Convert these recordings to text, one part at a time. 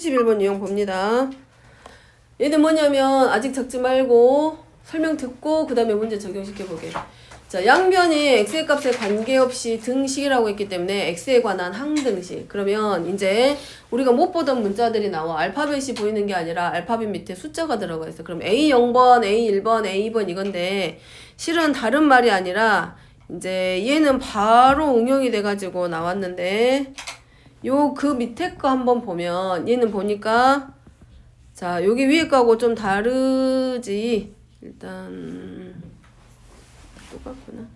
31번 유형 봅니다. 얘는 뭐냐면 아직 적지 말고 설명 듣고 그 다음에 문제 적용시켜 보게. 자, 양변이 x의 값에 관계없이 등식이라고 했기 때문에 x에 관한 항등식. 그러면 이제 우리가 못 보던 문자들이 나와. 알파벳이 보이는 게 아니라 알파벳 밑에 숫자가 들어가 있어. 그럼 A0번, A1번, A2번 이건데 실은 다른 말이 아니라 이제 얘는 바로 응용이 돼가지고 나왔는데 요 그 밑에 거 한번 보면 얘는 보니까 자 여기 위에 거하고 좀 다르지. 일단 똑같구나.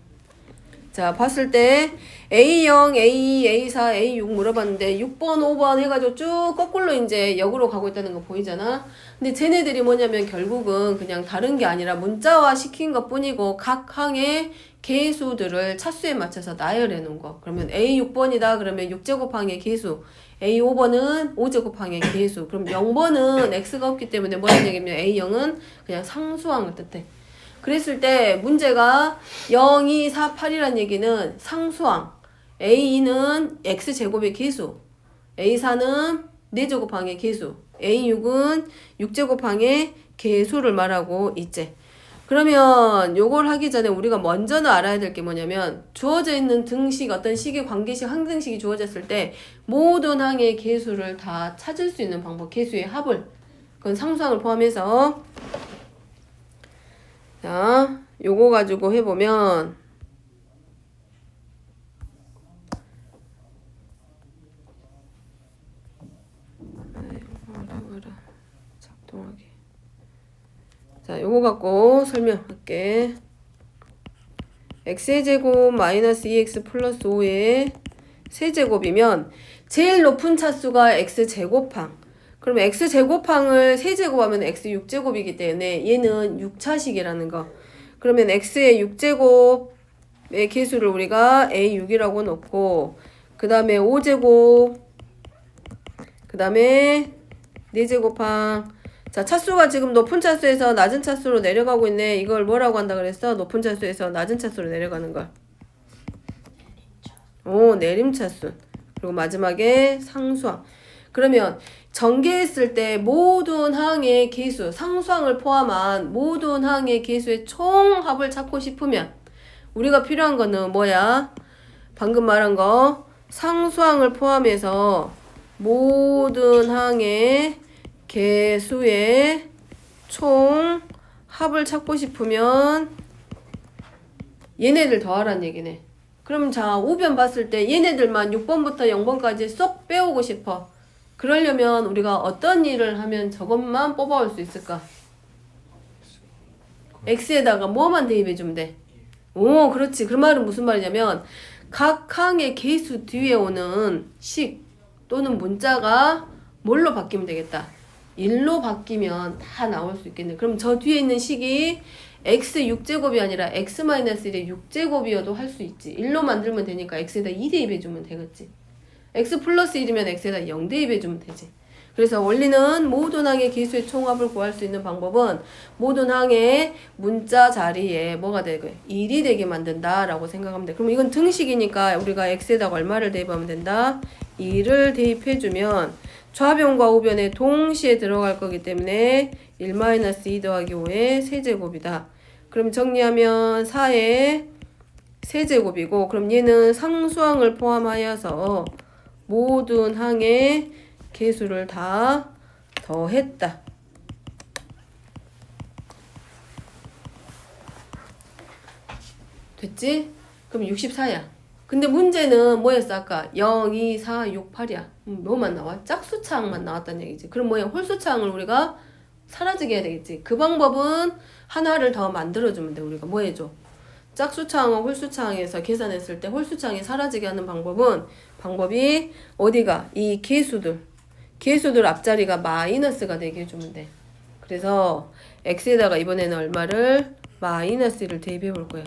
자 봤을 때 A0, A2, A4, A6 물어봤는데 6번, 5번 해가지고 쭉 거꾸로 이제 역으로 가고 있다는 거 보이잖아. 근데 쟤네들이 뭐냐면 결국은 그냥 다른 게 아니라 문자화 시킨 것 뿐이고 각 항의 개수들을 차수에 맞춰서 나열해 놓은 거. 그러면 A6번이다 그러면 6제곱항의 개수, A5번은 5제곱항의 개수. 그럼 0번은 x가 없기 때문에 뭐라는 얘기냐면 A0은 그냥 상수항을 뜻해. 그랬을 때 문제가 0, 2, 4, 8이란 얘기는 상수항, A2는 x제곱의 개수, A4는 4제곱항의 개수, A6은 6제곱항의 개수를 말하고 있지. 그러면 요걸 하기 전에 우리가 먼저는 알아야 될 게 뭐냐면 주어져 있는 등식, 어떤 식의 관계식, 항등식이 주어졌을 때 모든 항의 개수를 다 찾을 수 있는 방법, 개수의 합을, 그건 상수항을 포함해서. 자, 요거 가지고 해보면 작동하게. 자, 요거 갖고 설명할게. x의 제곱 마이너스 2x 플러스 5의 세제곱이면 제일 높은 차수가 x제곱항. 그럼 x제곱항을 세제곱하면 x 6제곱이기 때문에 얘는 6차식이라는 거. 그러면 x의 6제곱의 개수를 우리가 a6이라고 놓고 그 다음에 5제곱 그 다음에 4제곱항. 자, 차수가 지금 높은 차수에서 낮은 차수로 내려가고 있네. 이걸 뭐라고 한다 그랬어? 높은 차수에서 낮은 차수로 내려가는 걸. 내림차수. 그리고 마지막에 상수항. 그러면 전개했을 때 모든 항의 개수, 상수항을 포함한 모든 항의 개수의 총합을 찾고 싶으면 우리가 필요한 거는 뭐야? 방금 말한 거 상수항을 포함해서 모든 항의 개수의 총합을 찾고 싶으면 얘네들 더하라는 얘기네. 그럼 자, 우변 봤을 때 얘네들만 6번부터 0번까지 쏙 빼오고 싶어. 그러려면 우리가 어떤 일을 하면 저것만 뽑아올 수 있을까? x에다가 뭐만 대입해주면 돼? 오, 그렇지. 그 말은 무슨 말이냐면 각 항의 개수 뒤에 오는 식 또는 문자가 뭘로 바뀌면 되겠다? 1로 바뀌면 다 나올 수 있겠네. 그럼 저 뒤에 있는 식이 x 6제곱이 아니라 x-1의 6제곱이어도 할 수 있지. 1로 만들면 되니까 x에다 2 대입해주면 되겠지. x 플러스 1이면 x에다 0 대입해주면 되지. 그래서 원리는 모든 항의 개수의 총합을 구할 수 있는 방법은 모든 항의 문자 자리에 뭐가 되고 1이 되게 만든다 라고 생각하면 돼. 그럼 이건 등식이니까 우리가 x에다가 얼마를 대입하면 된다? 2를 대입해주면 좌변과 우변에 동시에 들어갈 거기 때문에 1-2 더하기 5의 세제곱이다. 그럼 정리하면 4의 세제곱이고, 그럼 얘는 상수항을 포함하여서 모든 항의 개수를 다 더했다. 됐지? 그럼 64야. 근데 문제는 뭐였어 아까? 0, 2, 4, 6, 8이야. 뭐만 나와? 짝수차항만 나왔다는 얘기지. 그럼 뭐야? 홀수차항을 우리가 사라지게 해야 되겠지. 그 방법은 하나를 더 만들어주면 돼. 우리가 뭐 해줘? 짝수차항과 홀수차항에서 계산했을 때 홀수차항이 사라지게 하는 방법이 어디가? 이 개수들 앞자리가 마이너스가 되게 해주면 돼. 그래서 x에다가 이번에는 얼마를? 마이너스를 대입해 볼 거야.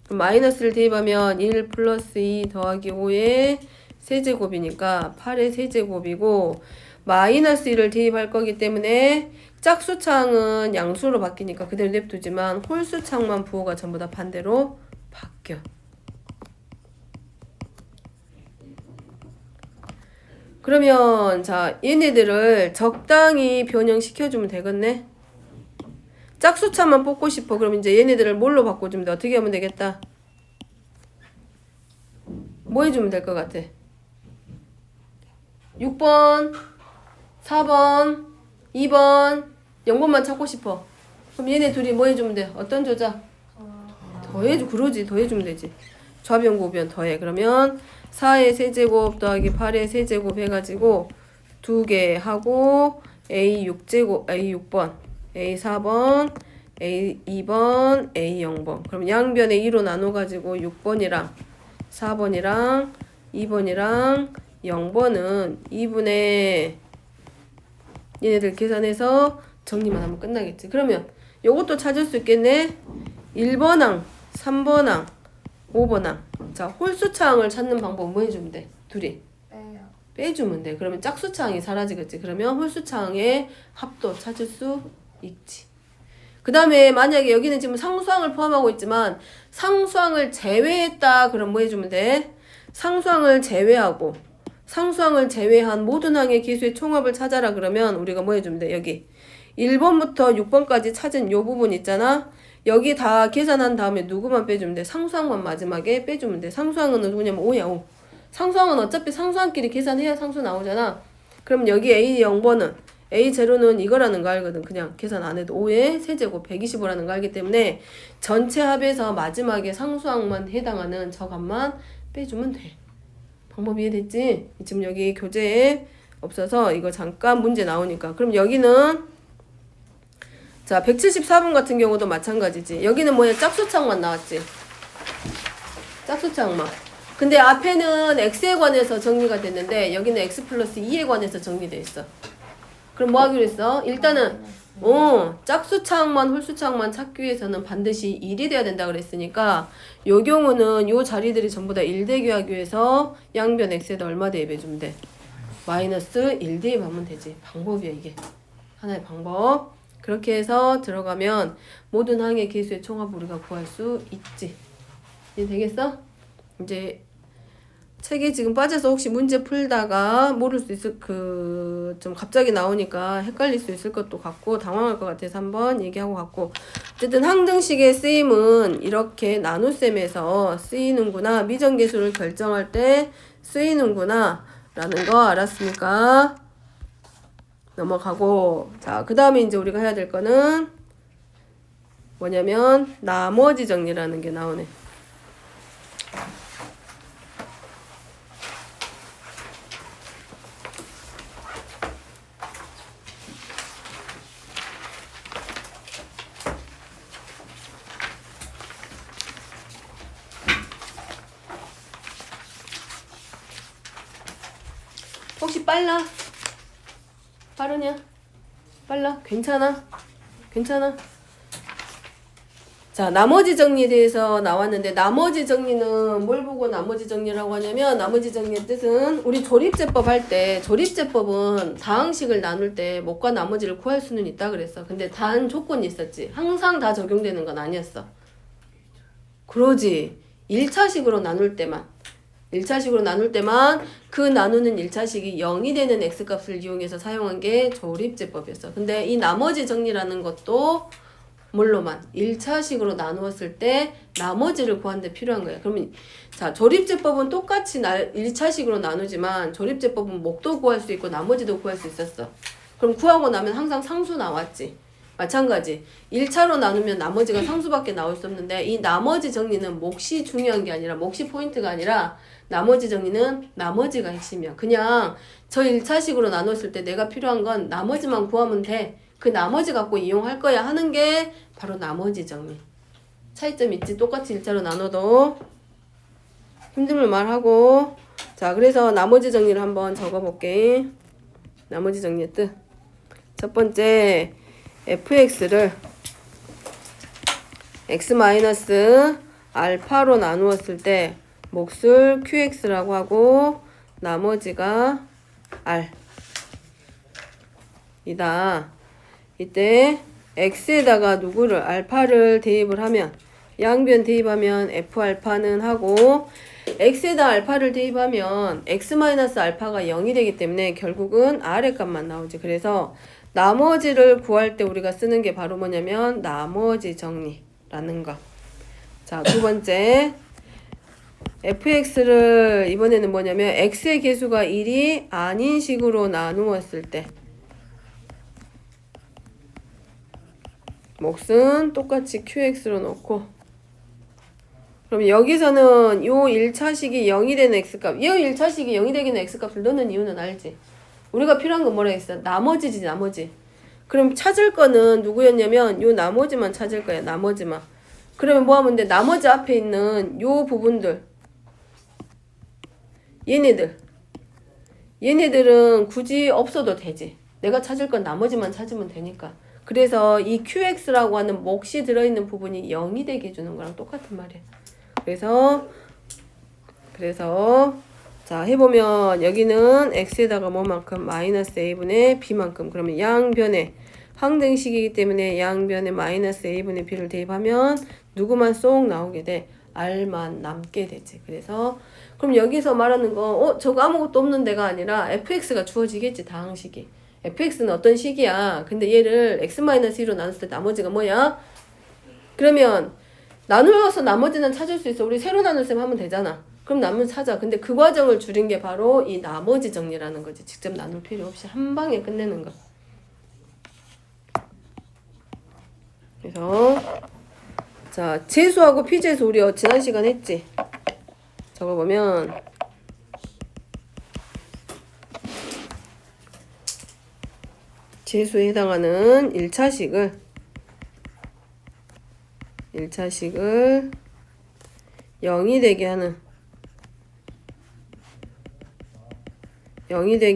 그럼 마이너스를 대입하면 1 플러스 2 더하기 5의 세제곱이니까 8의 세제곱이고, 마이너스 1을 대입할 거기 때문에 짝수창은 양수로 바뀌니까 그대로 냅두지만 홀수창만 부호가 전부 다 반대로 바뀌어. 그러면 자 얘네들을 적당히 변형시켜주면 되겠네. 짝수차만 뽑고 싶어. 그럼 이제 얘네들을 뭘로 바꿔주면 돼? 어떻게 하면 되겠다? 뭐 해주면 될 것 같아? 6번, 4번, 2번, 0번만 찾고 싶어. 그럼 얘네 둘이 뭐 해주면 돼? 어떤 조작? 더해줘. 그러지. 더해주면 되지. 좌변 고변 더해. 그러면 4의 세제곱 더하기 8의 세제곱 해가지고 2개 하고 A 6제곱, A 6번, A 4번, A 2번, A 0번. 그럼 양변에 2로 나눠가지고 6번이랑 4번이랑 2번이랑 0번은 2분의 얘네들 계산해서 정리만 하면 끝나겠지. 그러면 요것도 찾을 수 있겠네. 1번항, 3번항, 5번항. 자, 홀수차항을 찾는 방법 뭐 해주면 돼? 둘이 빼주면 돼. 그러면 짝수차항이 사라지겠지. 그러면 홀수차항의 합도 찾을 수 있지. 그 다음에 만약에 여기는 지금 상수항을 포함하고 있지만 상수항을 제외했다. 그럼 뭐 해주면 돼? 상수항을 제외하고 상수항을 제외한 모든 항의 개수의 총합을 찾아라. 그러면 우리가 뭐 해주면 돼? 여기 1번부터 6번까지 찾은 요 부분 있잖아. 여기 다 계산한 다음에 누구만 빼주면 돼? 상수항만 마지막에 빼주면 돼. 상수항은 누구냐면 5야 5. 상수항은 어차피 상수항끼리 계산해야 상수 나오잖아. 그럼 여기 A 0번은 A0는 이거라는 거 알거든. 그냥 계산 안 해도 5의 세제곱 125라는 거 알기 때문에 전체 합에서 마지막에 상수항만 해당하는 저 값만 빼주면 돼. 방법 이해됐지? 지금 여기 교재에 없어서 이거 잠깐 문제 나오니까. 그럼 여기는 자 174번 같은 경우도 마찬가지지. 여기는 뭐야? 짝수창만 나왔지. 짝수창만. 근데 앞에는 x에 관해서 정리가 됐는데 여기는 x 플러스 2에 관해서 정리돼 있어. 그럼 뭐 하기로 했어? 일단은 짝수차항만 홀수차항만 찾기 위해서는 반드시 1이 돼야 된다 그랬으니까 요 경우는 요 자리들이 전부 다 1 대기하기 위해서 양변 x에다 얼마 대입해주면 돼? 마이너스 1 대입하면 되지. 방법이야 이게. 하나의 방법. 그렇게 해서 들어가면 모든 항의 개수의 총합을 우리가 구할 수 있지. 이제 되겠어? 이제 책이 지금 빠져서 혹시 문제 풀다가 모를 수 있을 좀 갑자기 나오니까 헷갈릴 수 있을 것도 같고 당황할 것 같아서 한번 얘기하고 갔고 어쨌든 항등식의 쓰임은 이렇게 나눗셈에서 쓰이는구나 미정계수를 결정할 때 쓰이는구나 라는 거 알았으니까 넘어가고 자 그 다음에 이제 우리가 해야 될 거는 뭐냐면 나머지 정리라는 게 나오네. 혹시 빨라? 빠르냐? 빨라? 괜찮아? 괜찮아? 자, 나머지 정리에 대해서 나왔는데 나머지 정리는 뭘 보고 나머지 정리라고 하냐면 나머지 정리의 뜻은 우리 조립제법 할 때 조립제법은 다항식을 나눌 때 못과 나머지를 구할 수는 있다 그랬어. 근데 단 조건이 있었지. 항상 다 적용되는 건 아니었어. 그러지. 1차식으로 나눌 때만. 1차식으로 나눌 때만 그 나누는 1차식이 0이 되는 x값을 이용해서 사용한 게 조립제법이었어. 근데 이 나머지 정리라는 것도 뭘로만 1차식으로 나누었을 때 나머지를 구하는데 필요한 거야. 그러면 자 조립제법은 똑같이 1차식으로 나누지만 조립제법은 목도 구할 수 있고 나머지도 구할 수 있었어. 그럼 구하고 나면 항상 상수 나왔지. 마찬가지 1차로 나누면 나머지가 상수밖에 나올 수 없는데 이 나머지 정리는 몫이 중요한 게 아니라 몫이 포인트가 아니라 나머지 정리는 나머지가 핵심이야. 그냥 저 1차식으로 나눴을 때 내가 필요한 건 나머지만 구하면 돼. 그 나머지 갖고 이용할 거야 하는 게 바로 나머지 정리. 차이점 있지? 똑같이 1차로 나눠도 힘들면 말하고 자 그래서 나머지 정리를 한번 적어볼게. 나머지 정리의 뜻. 첫 번째 fx를 x-알파로 나누었을 때 몫을 qx라고 하고 나머지가 r 이다. 이때 x에다가 누구를 알파를 대입을 하면 양변 대입하면 f알파는 하고 x에다 알파를 대입하면 x-알파가 0이 되기 때문에 결국은 r의 값만 나오지. 그래서 나머지를 구할 때 우리가 쓰는 게 바로 뭐냐면 나머지 정리라는 거. 자, 두 번째 fx를 이번에는 뭐냐면 x의 개수가 1이 아닌 식으로 나누었을 때 몫은 똑같이 qx로 놓고, 그럼 여기서는 요 1차식이 0이 되는 x값, 이 1차식이 0이 되는 x값을 넣는 이유는 알지? 우리가 필요한 건 뭐라 했어? 나머지지, 나머지. 그럼 찾을 거는 누구였냐면 요 나머지만 찾을 거야, 나머지만. 그러면 뭐 하면 돼? 나머지 앞에 있는 요 부분들, 얘네들은 굳이 없어도 되지. 내가 찾을 건 나머지만 찾으면 되니까. 그래서 이 qx라고 하는 몫이 들어있는 부분이 0이 되게 해주는 거랑 똑같은 말이야. 그래서 자, 해보면 여기는 x에다가 뭐만큼? 마이너스 a분의 b만큼. 그러면 양변에 항등식이기 때문에 양변에 마이너스 a분의 b를 대입하면 누구만 쏙 나오게 돼? r만 남게 되지. 그래서 그럼 여기서 말하는 거 저거 아무것도 없는 데가 아니라 fx가 주어지겠지, 다항식이. fx는 어떤 식이야. 근데 얘를 x-2로 나눴을 때 나머지가 뭐야? 그러면 나누어서 나머지는 찾을 수 있어. 우리 새로 나눌셈 하면 되잖아. 그럼 나머지 찾아. 근데 그 과정을 줄인 게 바로 이 나머지 정리라는 거지. 직접 나눌 필요 없이 한 방에 끝내는 거. 그래서 자, 재수하고 피재수 우리 지난 시간 했지? 저거 보면 재수에 해당하는 1차식을 0이 되게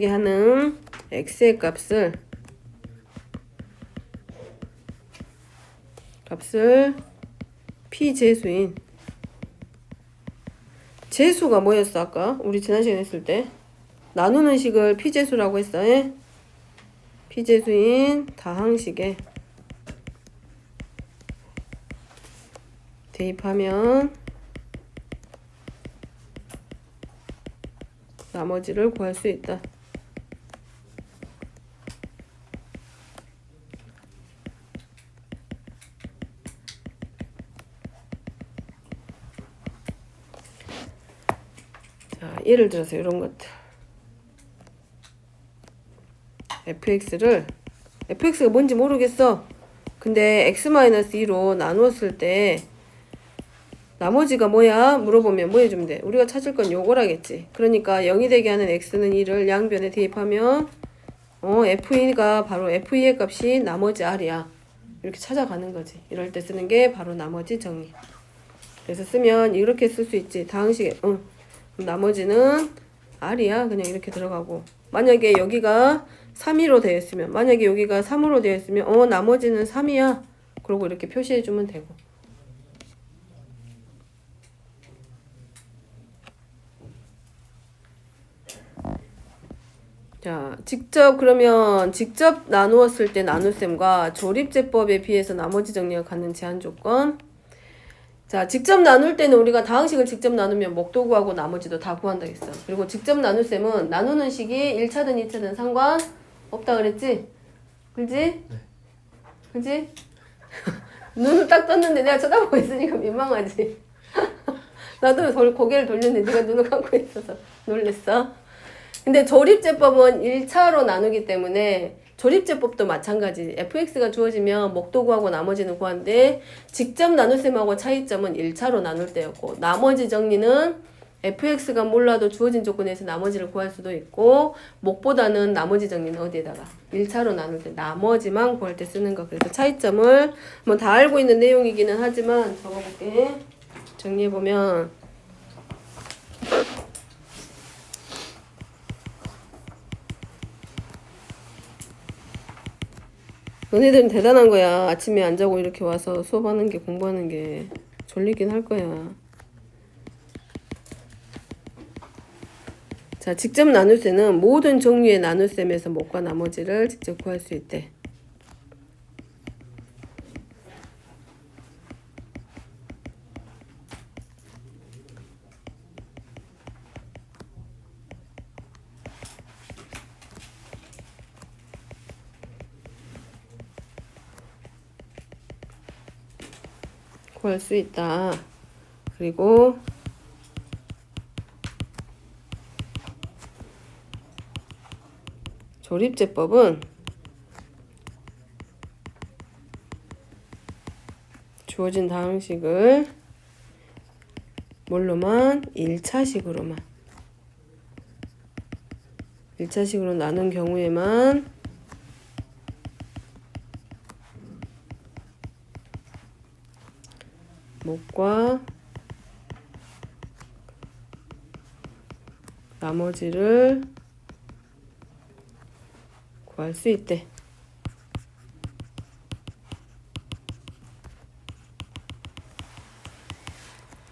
하는 x의 값을 피재수인, 재수가 뭐였어 아까? 우리 지난 시간에 했을 때 나누는 식을 피재수라고 했어. 피재수인 다항식에 대입하면 나머지를 구할 수 있다. 자, 예를 들어서 이런 것들. fx가 뭔지 모르겠어. 근데 x-2로 나누었을 때 나머지가 뭐야? 물어보면 뭐 해주면 돼? 우리가 찾을 건 요거라겠지. 그러니까 0이 되게 하는 x는 1을 양변에 대입하면 f2가 바로 f2의 값이 나머지 r이야. 이렇게 찾아가는 거지. 이럴 때 쓰는 게 바로 나머지 정리. 그래서 쓰면 이렇게 쓸 수 있지. 다항식에 나머지는 r이야. 그냥 이렇게 들어가고, 만약에 여기가 3위로 되어 있으면, 만약에 여기가 3으로 되어 있으면 나머지는 3이야. 그러고 이렇게 표시해 주면 되고. 자, 직접 나누었을 때 나눗셈과 조립제법에 비해서 나머지 정리가 갖는 제한 조건. 자, 직접 나눌 때는 우리가 다항식을 직접 나누면 목도 구하고 나머지도 다 구한다 했어. 그리고 직접 나눗셈은 나누는 식이 1차든 2차든 상관 없다 그랬지? 그지? 네. 그지? 눈을 딱 떴는데 내가 쳐다보고 있으니까 민망하지? 나도 고개를 돌렸는데 네가 눈을 감고 있어서 놀랬어. 근데 조립제법은 1차로 나누기 때문에 조립제법도 마찬가지. fx가 주어지면 목도 구하고 나머지는 구하는데 직접 나눗셈하고 차이점은 1차로 나눌 때였고, 나머지 정리는 fx가 몰라도 주어진 조건에서 나머지를 구할 수도 있고, 목보다는 나머지 정리는 어디에다가 1차로 나눌 때 나머지만 구할 때 쓰는 거. 그래서 차이점을 뭐 다 알고 있는 내용이기는 하지만 적어볼게. 정리해보면 너네들은 대단한 거야. 아침에 안 자고 이렇게 와서 수업하는 게, 공부하는 게 졸리긴 할 거야. 자, 직접 나눗셈은 모든 종류의 나눗셈에서 목과 나머지를 직접 구할 수 있대. 구할 수 있다. 그리고 조립제법은 주어진 다항식을 뭘로만? 1차식으로만. 1차식으로 나눈 경우에만 목과 나머지를 구할 수 있대.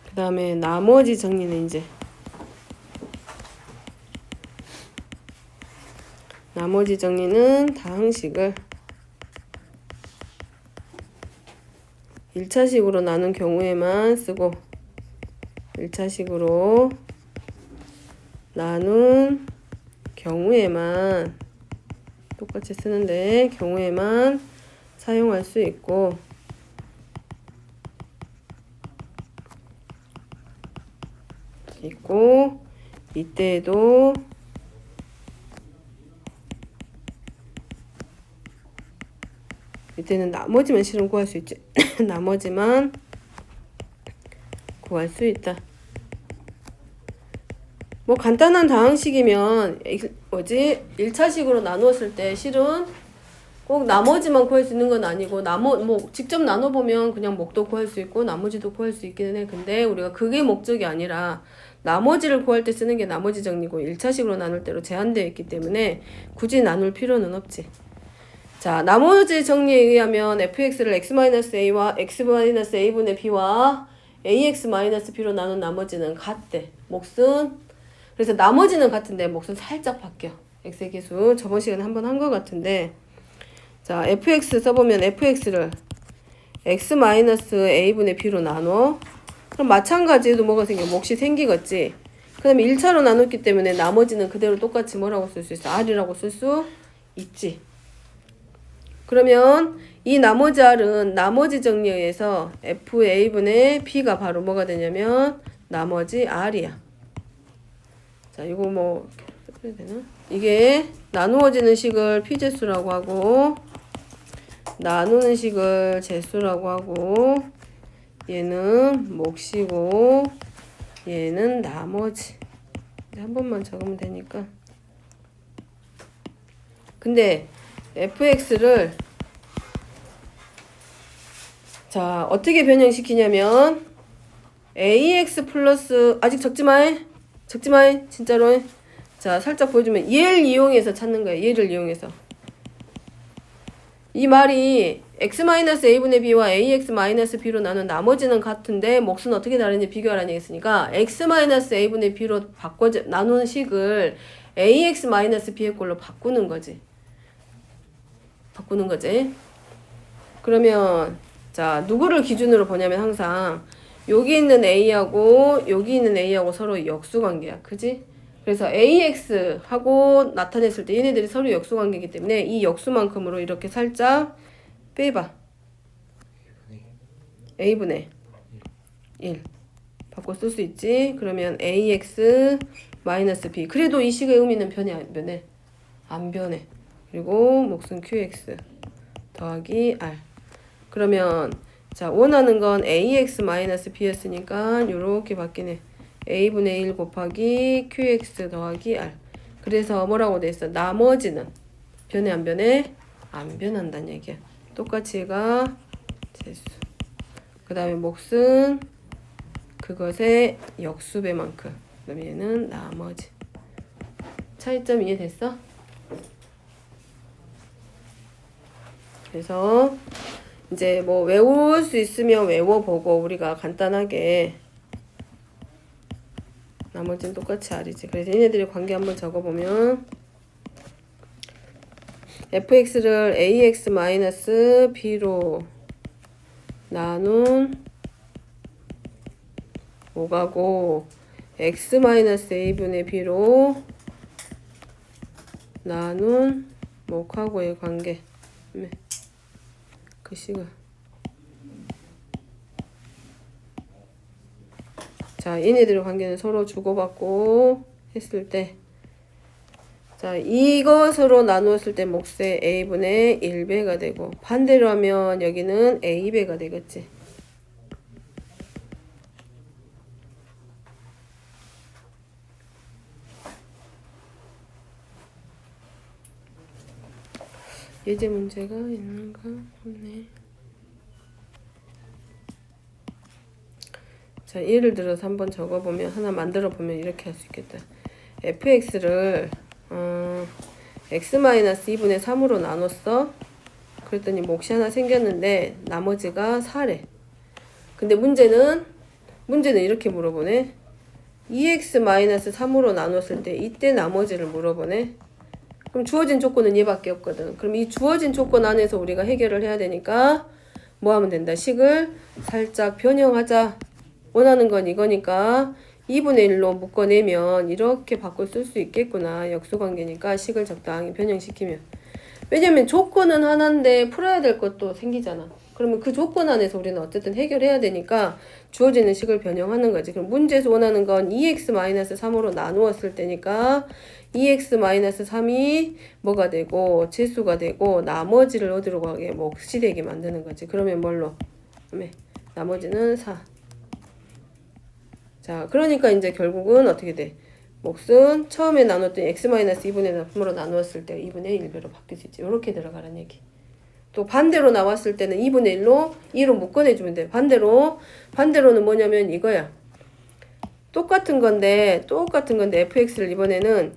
그 다음에 나머지 정리는 이제 나머지 정리는 다항식을 1차식으로 나눈 경우에만 쓰고 1차식으로 나눈 경우에만 똑같이 쓰는데 경우에만 사용할 수 있고 이때에도 이때는 나머지만 실은 구할 수 있지. 나머지만 구할 수 있다. 뭐 간단한 다항식이면 1차식으로 나누었을 때 실은 꼭 나머지만 구할 수 있는 건 아니고 뭐 직접 나눠보면 그냥 목도 구할 수 있고 나머지도 구할 수 있기는 해. 근데 우리가 그게 목적이 아니라 나머지를 구할 때 쓰는 게 나머지 정리고 1차식으로 나눌 때로 제한되어 있기 때문에 굳이 나눌 필요는 없지. 자, 나머지 정리에 의하면 fx를 x-a와 x-a분의 b와 ax-b로 나눈 나머지는 같대. 몫은 그래서 나머지는 같은데 몫은 살짝 바뀌어. x의 계수 저번 시간에 한번 한 것 같은데 자, fx 써보면 fx를 x-a분의 b로 나눠. 그럼 마찬가지로 뭐가 생겨? 몫이 생기겠지. 그 다음에 1차로 나눴기 때문에 나머지는 그대로 똑같이 뭐라고 쓸 수 있어? r이라고 쓸 수 있지. 그러면 이 나머지 r은 나머지 정리에 의해서 fa분의 b가 바로 뭐가 되냐면 나머지 r이야. 자, 이거 뭐 써야 되나? 이게 나누어지는 식을 p제수라고 하고 나누는 식을 제수라고 하고 얘는 몫이고 얘는 나머지. 한 번만 적으면 되니까. 근데 fx를 자 어떻게 변형시키냐면 ax 플러스 아직 적지마해 진짜로. 자 살짝 보여주면 얘를 이용해서 찾는 거야. 얘를 이용해서 이 말이 x-a분의 b와 ax-b로 나눈 나머지는 같은데 몫은 어떻게 다른지 비교하라는 얘기했으니까 x-a분의 b로 나눈 식을 ax-b의 걸로 바꾸는 거지. 그러면 자 누구를 기준으로 보냐면 항상 여기 있는 a하고 여기 있는 a하고 서로 역수관계야. 그지? 그래서 AX하고 나타냈을 때 얘네들이 서로 역수관계이기 때문에 이 역수만큼으로 이렇게 살짝 빼봐. A분의 1 바꿔 쓸 수 있지. 그러면 AX 마이너스 B. 그래도 이 식의 의미는 변해 안 변해? 안 변해. 그리고 몫은 QX 더하기 R. 그러면 자 원하는 건 AX 마이너스 B였으니까 이렇게 바뀌네. a분의 1 곱하기 qx 더하기 r. 그래서 뭐라고 돼 있어? 나머지는 변해 안 변해? 안 변한다는 얘기야. 똑같이 얘가 제수. 그 다음에 몫은 그것의 역수배만큼. 그 다음에 얘는 나머지. 차이점 이해됐어? 그래서 이제 뭐 외울 수 있으면 외워보고 우리가 간단하게 나머지는 똑같이 r이지. 그래서 얘네들의 관계 한번 적어보면 fx를 ax-b로 나눈 5가고 x-a분의 b로 나눈 목하고의 관계. 글씨가 자, 얘네들의 관계는 서로 주고받고 했을 때, 자, 이것으로 나누었을 때 몫의 A분의 1배가 되고, 반대로 하면 여기는 A배가 되겠지. 예제 문제가 있는가 없네. 자, 예를 들어서 한번 적어보면, 하나 만들어보면 이렇게 할 수 있겠다. fx를 x-2분의 3으로 나눴어. 그랬더니 몫이 하나 생겼는데 나머지가 4래. 근데 문제는 이렇게 물어보네. 2x-3으로 나눴을 때 이때 나머지를 물어보네. 그럼 주어진 조건은 얘밖에 없거든. 그럼 이 주어진 조건 안에서 우리가 해결을 해야 되니까 뭐 하면 된다. 식을 살짝 변형하자. 원하는 건 이거니까 2분의 1로 묶어내면 이렇게 바꿔 쓸 수 있겠구나. 역수관계니까 식을 적당히 변형시키면. 왜냐면 조건은 하나인데 풀어야 될 것도 생기잖아. 그러면 그 조건 안에서 우리는 어쨌든 해결해야 되니까 주어지는 식을 변형하는 거지. 그럼 문제에서 원하는 건 2x-3으로 나누었을 때니까 2x-3이 뭐가 되고 제수가 되고 나머지를 어디로 가게 몫이 되게 만드는 거지. 그러면 뭘로? 나머지는 4. 자, 그러니까 이제 결국은 어떻게 돼? 몫은 처음에 나눴던 x-2분의 3으로 나누었을 때 2분의 1배로 바뀔 수 있지. 이렇게 들어가라는 얘기. 또 반대로 나왔을 때는 2분의 1로 2로 묶어내주면 돼. 반대로는 뭐냐면 이거야. 똑같은 건데 fx를 이번에는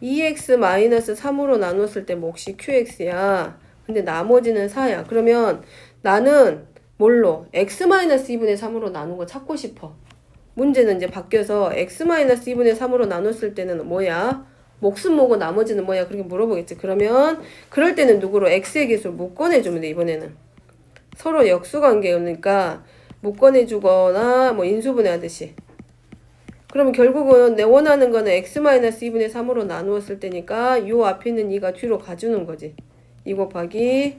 2x-3으로 나눴을 때 몫이 qx야. 근데 나머지는 4야. 그러면 나는 뭘로? x-2분의 3으로 나눈 거 찾고 싶어. 문제는 이제 바뀌어서 x-2분의 3으로 나눴을 때는 뭐야? 몫은 뭐고 나머지는 뭐야? 그렇게 물어보겠지. 그러면 그럴 때는 누구로? x의 개수를 묶어내주면 돼. 이번에는 서로 역수관계니까 묶어내주거나 뭐 인수분해 하듯이. 그러면 결국은 내 원하는 거는 x-2분의 3으로 나누었을 때니까 요 앞에 있는 2가 뒤로 가주는 거지. 2 곱하기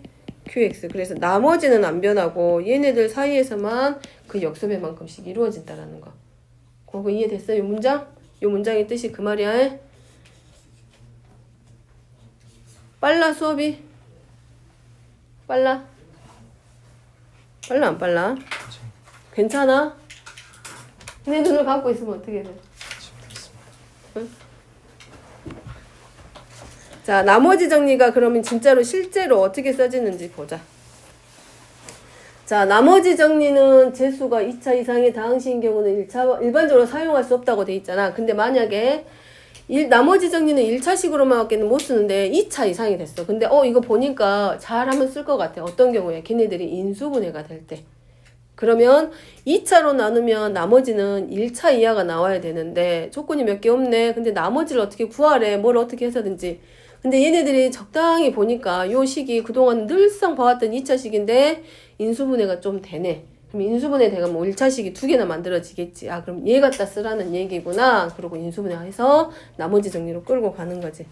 qx. 그래서 나머지는 안 변하고 얘네들 사이에서만 그 역수배만큼씩 이루어진다라는 거. 그거 이해됐어? 요 문장? 요 문장의 뜻이 그 말이야. 빨라 수업이? 빨라? 빨라 안 빨라? 괜찮아? 내 눈을 감고 있으면 어떻게 돼? 응? 자, 나머지 정리가 그러면 진짜로 실제로 어떻게 써지는지 보자. 자, 나머지 정리는 재수가 2차 이상의 다항식인 경우는 일반적으로 사용할 수 없다고 돼 있잖아. 근데 만약에 나머지 정리는 1차식으로만 못 쓰는데 2차 이상이 됐어. 근데 이거 보니까 잘하면 쓸 것 같아. 어떤 경우에? 걔네들이 인수분해가 될 때. 그러면 2차로 나누면 나머지는 1차 이하가 나와야 되는데 조건이 몇 개 없네. 근데 나머지를 어떻게 구하래. 뭘 어떻게 해서든지. 근데 얘네들이 적당히 보니까 요 식이 그동안 늘상 봐왔던 2차식인데 인수분해가 좀 되네. 그럼 인수분해 되면 뭐 1차식이 2개나 만들어지겠지. 아, 그럼 얘 갖다 쓰라는 얘기구나. 그러고 인수분해해서 나머지 정리로 끌고 가는 거지.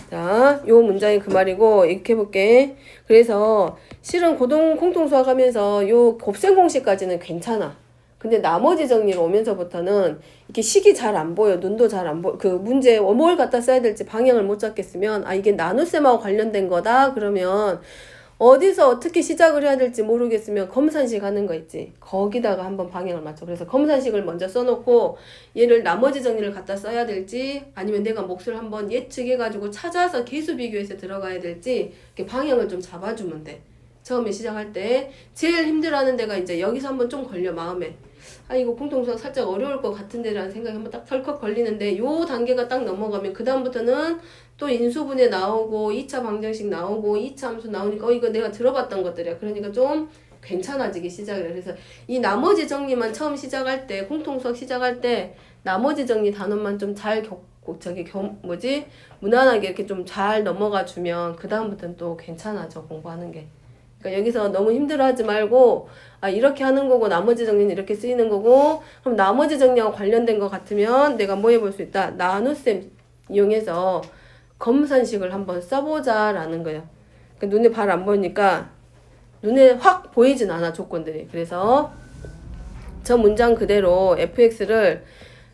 자, 요 문장이 그 말이고 이렇게 해볼게. 그래서 실은 공통수학 하면서 요 곱셈 공식까지는 괜찮아. 근데 나머지 정리로 오면서부터는 이렇게 식이 잘 안 보여. 눈도 잘 안 보여. 그 문제 뭘 갖다 써야 될지 방향을 못 잡겠으면 이게 나눗셈하고 관련된 거다. 그러면 어디서 어떻게 시작을 해야 될지 모르겠으면 검산식 하는 거 있지. 거기다가 한번 방향을 맞춰. 그래서 검산식을 먼저 써놓고 얘를 나머지 정리를 갖다 써야 될지 아니면 내가 몫을 한번 예측해가지고 찾아서 개수 비교해서 들어가야 될지 이렇게 방향을 좀 잡아주면 돼. 처음에 시작할 때 제일 힘들어하는 데가 이제 여기서 한번 좀 걸려 마음에. 이거 공통수학 살짝 어려울 것 같은데 라는 생각이 한번 딱 덜컥 걸리는데 요 단계가 딱 넘어가면 그 다음부터는 또 인수분해 나오고 2차 방정식 나오고 2차 함수 나오니까 이거 내가 들어봤던 것들이야. 그러니까 좀 괜찮아지기 시작을 해. 그래서 이 나머지 정리만 처음 시작할 때 공통수학 시작할 때 나머지 정리 단원만 좀 잘 무난하게 이렇게 좀 잘 넘어가 주면 그 다음부터는 또 괜찮아져 공부하는 게. 그러니까 여기서 너무 힘들어하지 말고 이렇게 하는 거고 나머지 정리는 이렇게 쓰이는 거고 그럼 나머지 정리하고 관련된 거 같으면 내가 뭐 해볼 수 있다. 나눗셈 이용해서 검산식을 한번 써보자 라는 거예요. 그러니까 눈에 발 안 보이니까 눈에 확 보이진 않아 조건들이. 그래서 저 문장 그대로 fx를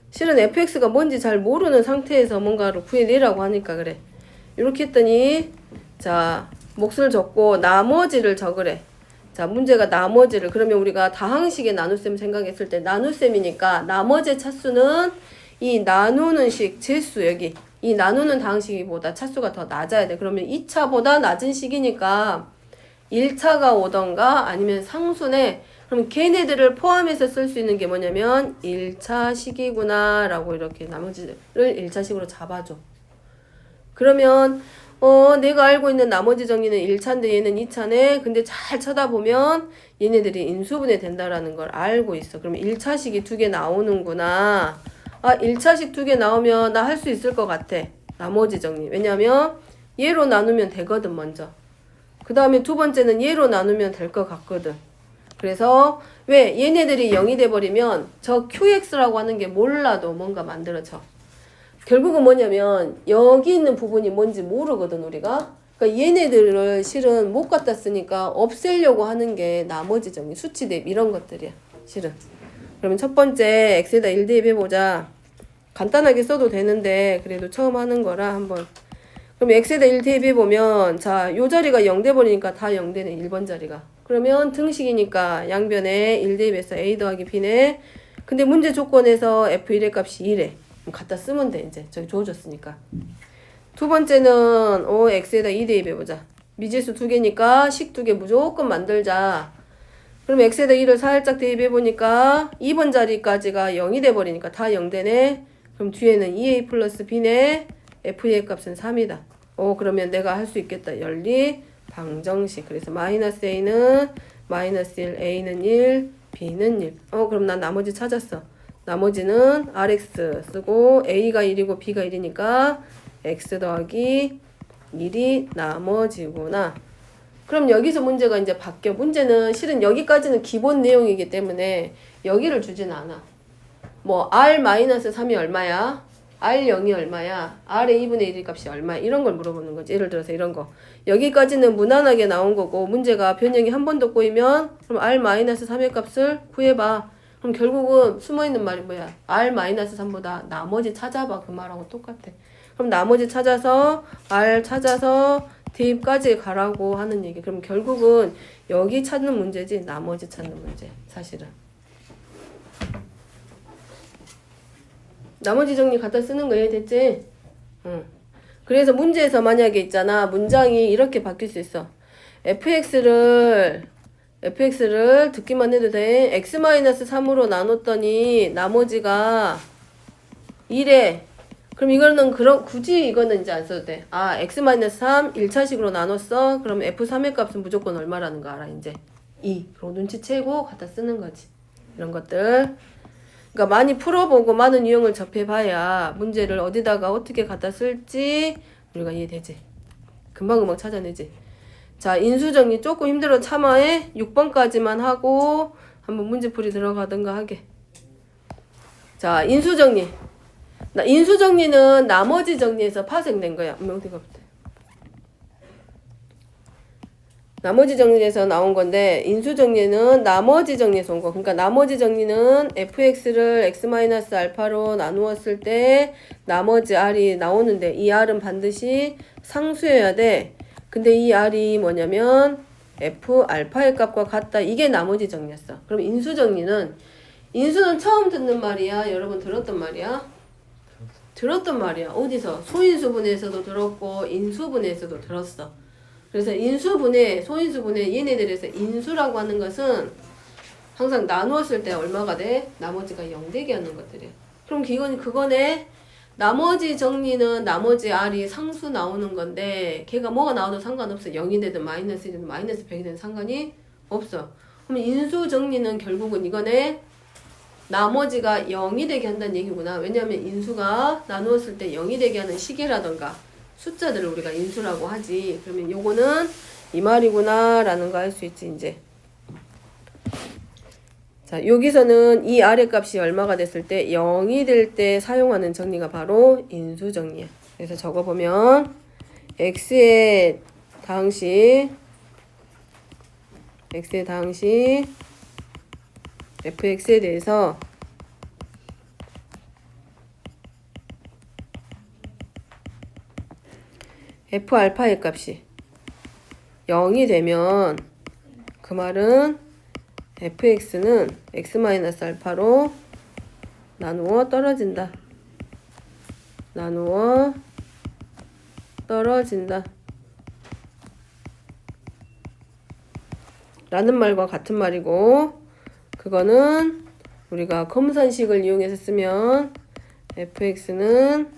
실은 fx가 뭔지 잘 모르는 상태에서 뭔가를 구해내라고 하니까 그래. 이렇게 했더니 자 몫을 적고 나머지를 적으래. 자 문제가 나머지를 그러면 우리가 다항식의 나눗셈 생각했을 때 나눗셈이니까 나머지 차수는 이 나누는 식 제수 여기 이 나누는 다항식보다 차수가 더 낮아야 돼. 그러면 2차보다 낮은 식이니까 1차가 오던가 아니면 상수네. 그럼 걔네들을 포함해서 쓸 수 있는 게 뭐냐면 1차식이구나 라고 이렇게 나머지를 1차식으로 잡아줘. 그러면 내가 알고 있는 나머지 정리는 1차인데 얘는 2차네. 근데 잘 쳐다보면 얘네들이 인수분해 된다라는 걸 알고 있어. 그러면 1차식이 2개 나오는구나. 아 1차식 2개 나오면 나 할 수 있을 것 같아. 나머지 정리. 왜냐면 얘로 나누면 되거든 먼저. 그 다음에 두 번째는 얘로 나누면 될 것 같거든. 그래서 왜 얘네들이 0이 돼버리면 저 QX라고 하는 게 몰라도 뭔가 만들어져. 결국은 뭐냐면 여기 있는 부분이 뭔지 모르거든 우리가. 그러니까 얘네들을 실은 못 갖다 쓰니까 없애려고 하는 게 나머지 정리, 수치 대비 이런 것들이야 실은. 그러면 첫 번째 x에다 1 대입해보자. 간단하게 써도 되는데 그래도 처음 하는 거라 한번. 그럼 x에다 1 대입해보면 자 요 자리가 0 돼버리니까 다 0 되네 1번 자리가. 그러면 등식이니까 양변에 1 대입해서 a 더하기 b네. 근데 문제 조건에서 f1의 값이 2래. 갖다 쓰면 돼 이제 저기 주어졌으니까. 두 번째는 x에다 2 대입해보자. 미지수 2개니까 식 2개 무조건 만들자. 그럼 x에다 2를 살짝 대입해보니까 2번 자리까지가 0이 돼버리니까 다 0 되네. 그럼 뒤에는 2a 플러스 b네. f의 값은 3이다. 그러면 내가 할 수 있겠다. 연리 방정식. 그래서 마이너스 a는 마이너스 1, a는 1, b는 1. 그럼 난 나머지 찾았어. 나머지는 rx 쓰고 a가 1이고 b가 1이니까 x 더하기 1이 나머지구나. 그럼 여기서 문제가 이제 바뀌어. 문제는 실은 여기까지는 기본 내용이기 때문에 여기를 주진 않아. 뭐 r-3이 얼마야? r0이 얼마야? r의 2분의 1 값이 얼마야? 이런 걸 물어보는 거지. 예를 들어서 이런 거. 여기까지는 무난하게 나온 거고 문제가 변형이 한 번 더 꼬이면 그럼 r-3의 값을 구해봐. 그럼 결국은 숨어있는 말이 뭐야? r-3보다 나머지 찾아봐. 그 말하고 똑같아. 그럼 나머지 찾아서 r 찾아서 대입까지 가라고 하는 얘기. 그럼 결국은 여기 찾는 문제지 나머지 찾는 문제. 사실은. 나머지 정리 갖다 쓰는 거 이해됐지? 응. 그래서 문제에서 만약에 있잖아. 문장이 이렇게 바뀔 수 있어. fx를 듣기만 해도 돼. x-3으로 나눴더니 나머지가 1에 그럼 이거는 굳이 이거는 이제 안 써도 돼. x-3 1차식으로 나눴어. 그럼 f3의 값은 무조건 얼마라는 거 알아 이제. 2. 그럼 눈치채고 갖다 쓰는 거지. 이런 것들. 그러니까 많이 풀어보고 많은 유형을 접해봐야 문제를 어디다가 어떻게 갖다 쓸지 우리가 이해되지. 금방금방 찾아내지. 자, 인수정리 조금 힘들어 참아해. 6번까지만 하고 한번 문제풀이 들어가든가 하게. 자, 인수정리. 인수정리는 나머지 정리에서 파생된 거야. 나머지 정리에서 나온 건데 인수정리는 나머지 정리에서 온 거. 그러니까 나머지 정리는 fx를 x-알파로 나누었을 때 나머지 r이 나오는데 이 r은 반드시 상수여야 돼. 근데 이 r이 뭐냐면 f 알파의 값과 같다. 이게 나머지 정리였어. 그럼 인수정리는 인수는 처음 듣는 말이야. 여러분 들었던 말이야? 들었던 말이야. 어디서? 소인수분해에서도 들었고 인수분해에서도 들었어. 그래서 인수분해, 소인수분해 얘네들에서 인수라고 하는 것은 항상 나누었을 때 얼마가 돼? 나머지가 0 되게 하는 것들이야. 그럼 그거네. 나머지 정리는 나머지 r이 상수 나오는 건데 걔가 뭐가 나와도 상관없어. 0이 되든 마이너스 1이든 마이너스 100이 되든 상관이 없어. 그럼 인수 정리는 결국은 이거네. 나머지가 0이 되게 한다는 얘기구나. 왜냐하면 인수가 나누었을 때 0이 되게 하는 시계라던가 숫자들을 우리가 인수라고 하지. 그러면 요거는 이 말이구나 라는 거 알 수 있지 이제. 자, 여기서는 이 아래 값이 얼마가 됐을 때 0이 될 때 사용하는 정리가 바로 인수 정리야. 그래서 적어보면 x의 다항식 fx에 대해서 f 알파의 값이 0이 되면 그 말은 fx는 x-알파로 나누어 떨어진다. 나누어 떨어진다. 라는 말과 같은 말이고, 그거는 우리가 검산식을 이용해서 쓰면 fx는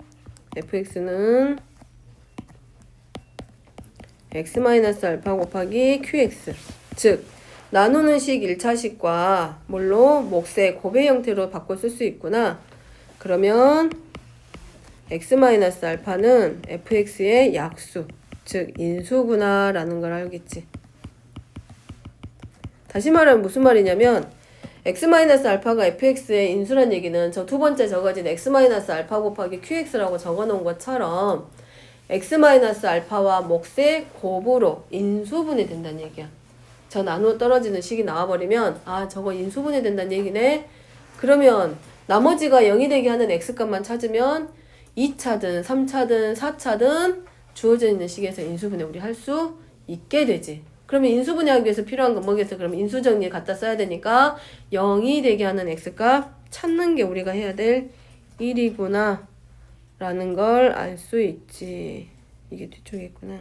x-알파 곱하기 qx, 즉 나누는 식 1차식과 뭘로? 몫의 곱의 형태로 바꿔 쓸 수 있구나. 그러면 x-알파는 fx의 약수, 즉 인수구나 라는 걸 알겠지. 다시 말하면 무슨 말이냐면 x-알파가 fx의 인수란 얘기는 저 두 번째 적어진 x-알파 곱하기 qx라고 적어놓은 것처럼 x-알파와 몫의 곱으로 인수분해 된다는 얘기야. 저 나누어 떨어지는 식이 나와버리면 아, 저거 인수분해 된다는 얘기네. 그러면 나머지가 0이 되게 하는 x값만 찾으면 2차든 3차든 4차든 주어져 있는 식에서 인수분해 우리 할 수 있게 되지. 그러면 인수분해하기 위해서 필요한 건 뭐겠어? 그럼 인수정리에 갖다 써야 되니까 0이 되게 하는 x값 찾는 게 우리가 해야 될 일이구나 라는 걸 알 수 있지. 이게 뒤쪽에 있구나.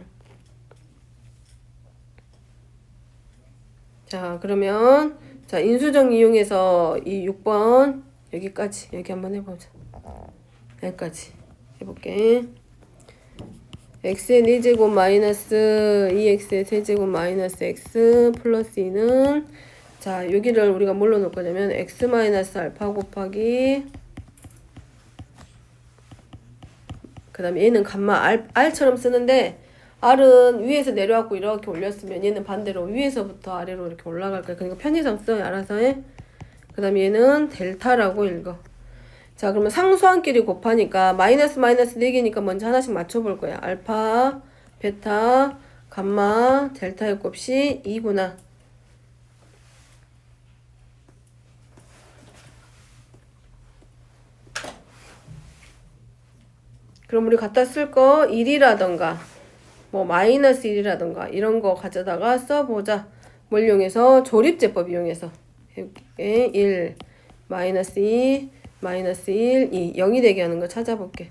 자, 그러면 자, 인수정리 이용해서 이 6번 여기까지 여기 한번 해보자. 여기까지 해볼게. x의 4제곱 마이너스 2x의 세제곱 마이너스 x 플러스 2는 자, 여기를 우리가 뭘로 놓을 거냐면 x 마이너스 알파 곱하기 그 다음에 얘는 감마 r처럼 쓰는데 r은 위에서 내려왔고 이렇게 올렸으면 얘는 반대로 위에서부터 아래로 이렇게 올라갈 거야. 그러니까 편의상 써. 알아서 해. 그 다음에 얘는 델타라고 읽어. 자, 그러면 상수항끼리 곱하니까 마이너스 4개니까 먼저 하나씩 맞춰볼 거야. 알파, 베타, 감마, 델타의 곱이 2구나. 그럼 우리 갖다 쓸 거 1이라던가 뭐 마이너스 1이라던가 이런 거 가져다가 써보자. 뭘 이용해서? 조립제법 이용해서. 1, 마이너스 2, 마이너스 1, 2, 0이 되게 하는 거 찾아볼게.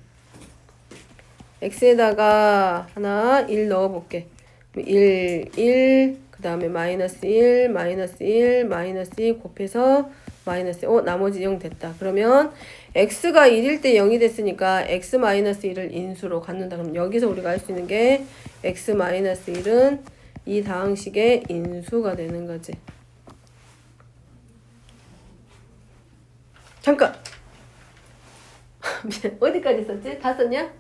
x에다가 하나 1 넣어볼게. 1, 1, 그 다음에 마이너스 1, 마이너스 1, 마이너스 2 곱해서 마이너스 1. 나머지 0 됐다. 그러면 x가 1일 때 0이 됐으니까 x 마이너스 1을 인수로 갖는다. 그럼 여기서 우리가 알 수 있는 게 x 마이너스 1은 이 다항식의 인수가 되는 거지. 잠깐! 어디까지 썼지? 다 썼냐?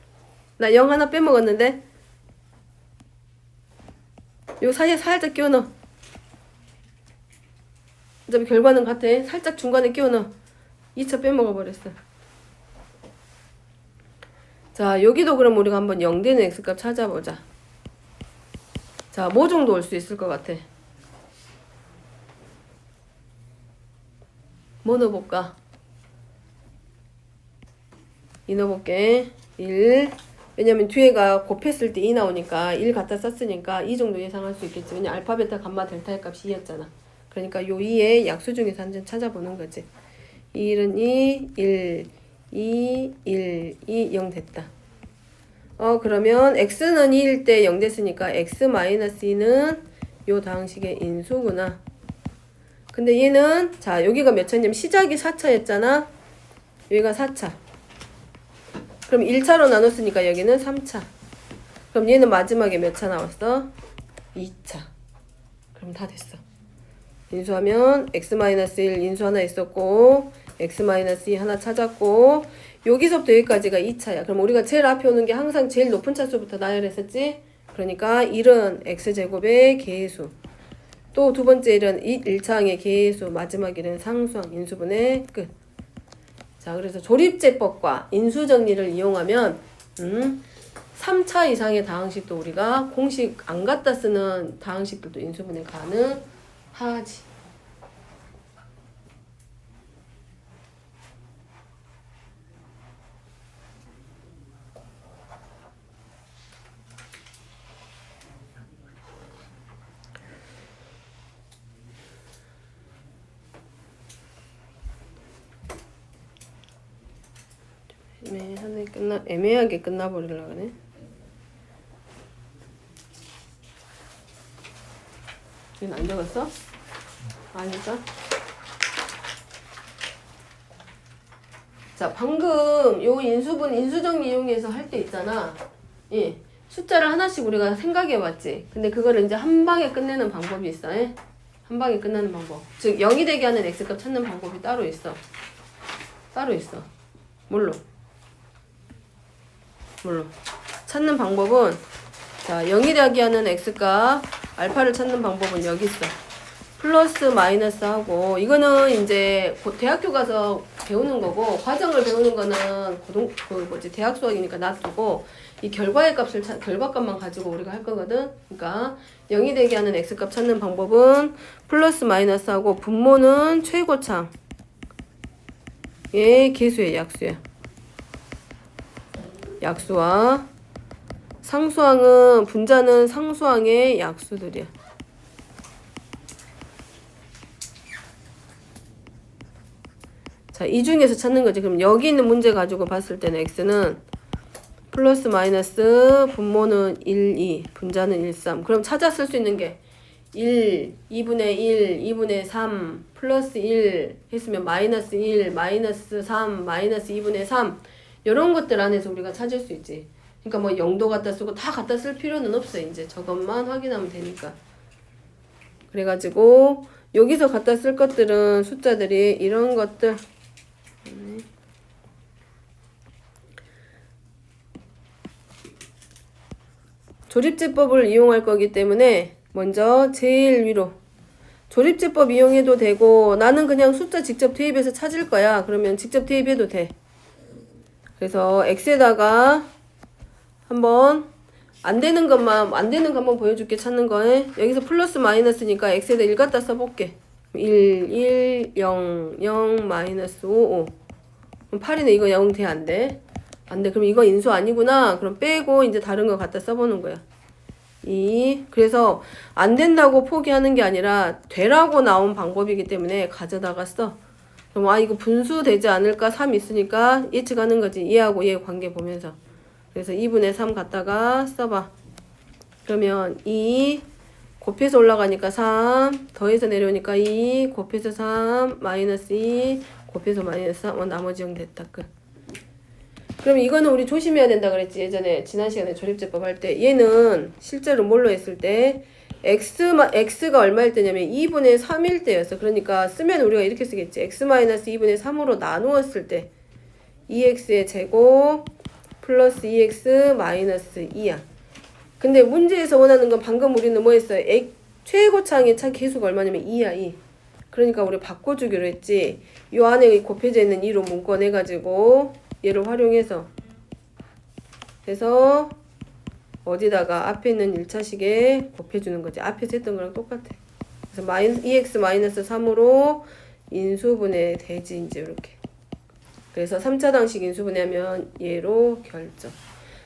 나 0 하나 빼먹었는데? 요 사이에 살짝 끼워 넣어. 어차피 결과는 같아. 살짝 중간에 끼워 넣어. 2차 빼먹어 버렸어. 자, 여기도 그럼 우리가 한번 0 되는 x값 찾아보자. 자, 뭐 정도 올 수 있을 것 같아? 뭐 넣어볼까? 2 넣어볼게. 1. 왜냐면 뒤에가 곱했을 때 2 나오니까 1 갖다 썼으니까 2 정도 예상할 수 있겠지. 왜냐면 알파, 베타, 감마, 델타의 값이 2였잖아. 그러니까 요 2의 약수 중에서 한 점 찾아보는 거지. 1은 2, 1, 2, 1, 2, 0 됐다. 그러면 x는 2일 때 0 됐으니까 x-2는 요 다항식의 인수구나. 근데 얘는 자, 여기가 몇 차냐면 시작이 4차였잖아. 여기가 4차. 그럼 1차로 나눴으니까 여기는 3차. 그럼 얘는 마지막에 몇 차 나왔어? 2차. 그럼 다 됐어. 인수하면 x-1 인수 하나 있었고 x-2 하나 찾았고 여기서부터 여기까지가 2차야. 그럼 우리가 제일 앞에 오는 게 항상 제일 높은 차수부터 나열했었지? 그러니까 1은 x제곱의 계수. 또 두 번째 1은 1차항의 계수. 마지막 1은 상수항 인수분의 끝. 자, 그래서 조립제법과 인수정리를 이용하면 3차 이상의 다항식도 우리가 공식 안 갖다 쓰는 다항식들도 인수분해 가능하지. 애매하게 끝나버리려고 하네. 이건 안 적었어? 아닐까? 자, 방금 요 인수분 인수정리 이용해서 할 때 있잖아. 예. 숫자를 하나씩 우리가 생각해봤지. 근데 그거를 이제 한 방에 끝내는 방법이 있어. 예? 한 방에 끝나는 방법. 즉 0이 되게 하는 x값 찾는 방법이 따로 있어. 따로 있어. 뭘로? 찾는 방법은 자 0이 되게 하는 x값 알파를 찾는 방법은 여기 있어. 플러스 마이너스 하고 이거는 이제 대학교 가서 배우는 거고 과정을 배우는 거는 대학 수학이니까 놔두고 이 결과의 값을 결과값만 가지고 우리가 할 거거든. 그러니까 0이 되게 하는 x값 찾는 방법은 플러스 마이너스 하고 분모는 최고창 예 계수의 약수야. 약수와 상수항은 분자는 상수항의 약수들이야. 자, 이 중에서 찾는 거지. 그럼 여기 있는 문제 가지고 봤을 때는 x는 플러스 마이너스 분모는 1, 2, 분자는 1, 3. 그럼 찾아 쓸 수 있는 게 1, 2분의 1, 2분의 3, 플러스 1 했으면 마이너스 1, 마이너스 3, 마이너스 2분의 3 이런 것들 안에서 우리가 찾을 수 있지. 그러니까 뭐 0도 갖다 쓰고 다 갖다 쓸 필요는 없어. 이제 저것만 확인하면 되니까. 그래가지고 여기서 갖다 쓸 것들은 숫자들이 이런 것들 조립제법을 이용할 거기 때문에 먼저 제일 위로 조립제법 이용해도 되고 나는 그냥 숫자 직접 대입해서 찾을 거야. 그러면 직접 대입해도 돼. 그래서 x에다가 한번 안 되는 거 한번 보여줄게. 찾는 거에 여기서 플러스 마이너스니까 x에다 1 갖다 써볼게. 1, 1, 0, 0, 마이너스 5, 5 그럼 8이네. 이거 0 돼? 안 돼? 안 돼. 그럼 이거 인수 아니구나. 그럼 빼고 이제 다른 거 갖다 써보는 거야. 2. 그래서 안 된다고 포기하는 게 아니라 되라고 나온 방법이기 때문에 가져다가 써. 그럼 이거 분수 되지 않을까? 3 있으니까 예측하는 거지. 얘하고 얘 관계 보면서. 그래서 2분의 3 갖다가 써봐. 그러면 2 곱해서 올라가니까 3 더해서 내려오니까 2 곱해서 3 마이너스 2 곱해서 마이너스 3 나머지 0 됐다. 끝. 그럼 이거는 우리 조심해야 된다 그랬지. 예전에 지난 시간에 조립제법 할 때 얘는 실제로 뭘로 했을 때 x가 얼마일 때냐면 2분의 3일 때였어. 그러니까 쓰면 우리가 이렇게 쓰겠지. x-2분의 3으로 나누었을 때 2x의 제곱 플러스 2x 마이너스 2야. 근데 문제에서 원하는 건 방금 우리는 뭐 했어요? 최고창의 차 계수가 얼마냐면 2야. 2. 그러니까 우리 바꿔주기로 했지. 요 안에 곱해져 있는 2로 문건해가지고 얘를 활용해서 해서 어디다가 앞에 있는 1차식에 곱해주는 거지. 앞에서 했던 거랑 똑같아. 그래서 2x-3으로 인수분해 되지. 이제 이렇게. 그래서 3차당식 인수분해하면 얘로 결정.